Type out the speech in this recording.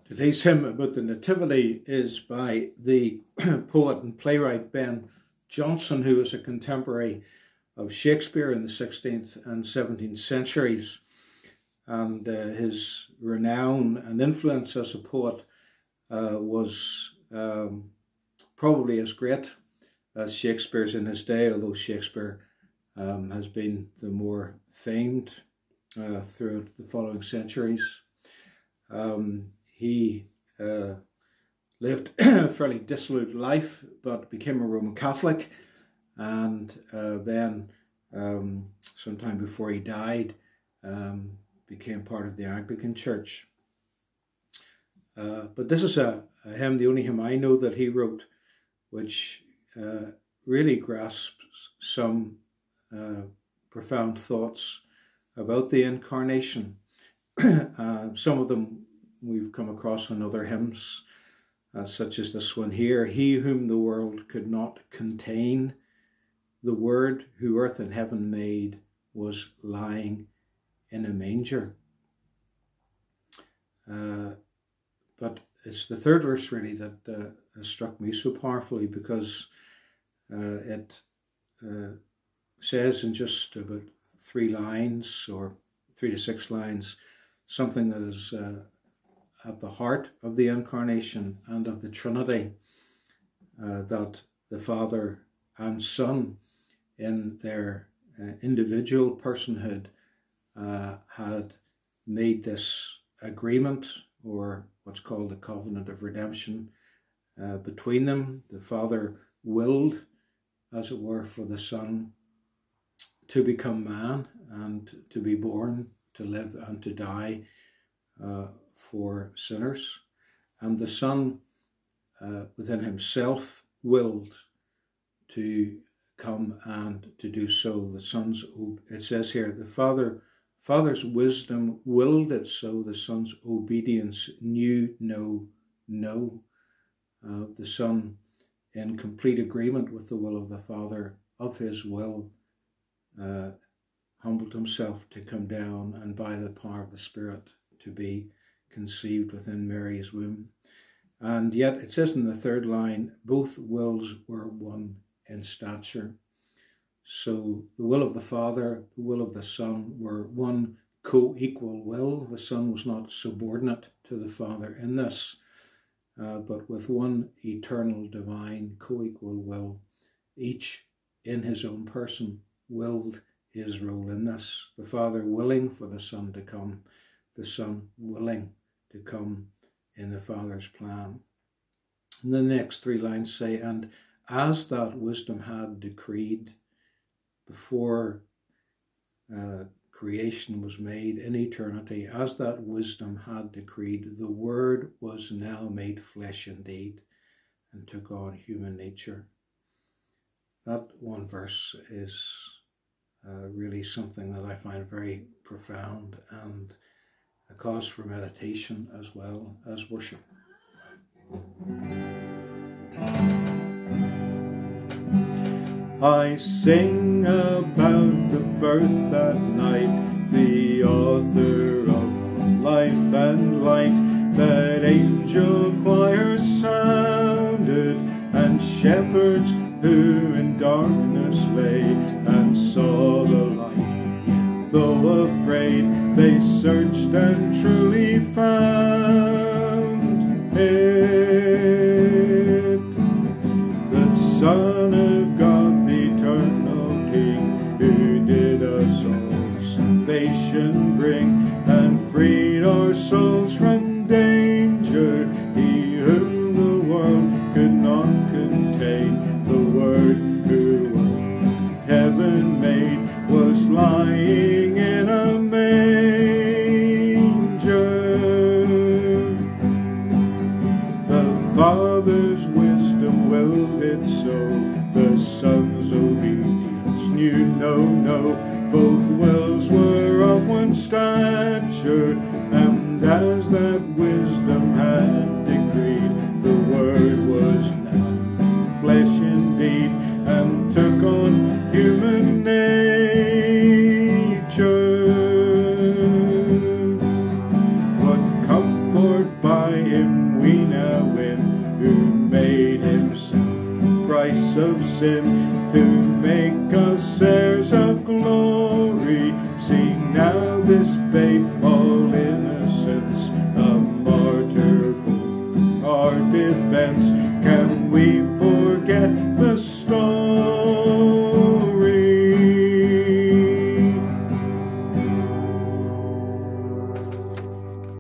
Today's hymn about the Nativity is by the poet and playwright Ben Jonson, who was a contemporary of Shakespeare in the 16th and 17th centuries. And his renown and influence as a poet was probably as great as Shakespeare's in his day, although Shakespeare has been the more famed throughout the following centuries. He lived a fairly dissolute life, but became a Roman Catholic, and then sometime before he died became part of the Anglican Church. But this is a hymn, the only hymn I know that he wrote, which really grasps some profound thoughts about the Incarnation. Some of them we've come across in other hymns, such as this one here. He whom the world could not contain, the Word who earth and heaven made, was lying in a manger. But it's the third verse really that has struck me so powerfully, because it says in just about 3 lines, or 3 to 6 lines, something that is at the heart of the Incarnation and of the Trinity, that the Father and Son in their individual personhood had made this agreement, or what's called the covenant of redemption, between them. The Father willed, as it were, for the Son to become man and to be born, to live and to die for sinners. And the Son within himself willed to come and to do so. The Son's, it says here, the Father's wisdom willed it so, the Son's obedience knew no. The Son, in complete agreement with the will of the Father, of his will, humbled himself to come down and by the power of the Spirit to be conceived within Mary's womb. And yet it says in the 3rd line, both wills were one in stature. So the will of the Father, the will of the Son were one co-equal will. The Son was not subordinate to the Father in this, but with one eternal, divine, co-equal will, each in his own person willed his role in this. The Father willing for the Son to come, the Son willing to come in the Father's plan. And the next 3 lines say, and as that wisdom had decreed before creation was made in eternity, as that wisdom had decreed, the Word was now made flesh indeed and took on human nature. That one verse is really something that I find very profound and a cause for meditation as well as worship. I sing about the birth that night, the author of life and light, that angel choirs sounded, and shepherds who in darkness lay and saw the light. Though afraid, they searched and truly found it. The Son of God, the eternal King, who did us all salvation bring, and freed our souls from danger. He whom the world could not contain, the Word who earth and heaven made, was lying in a manger. The Father's wisdom willed it so, the Son's obedience knew no. Both wills were of one stature, and as that wisdom had decreed, the Word was now flesh indeed, and took on human nature. made himself the price of sin, to make us heirs of glory. See now this babe of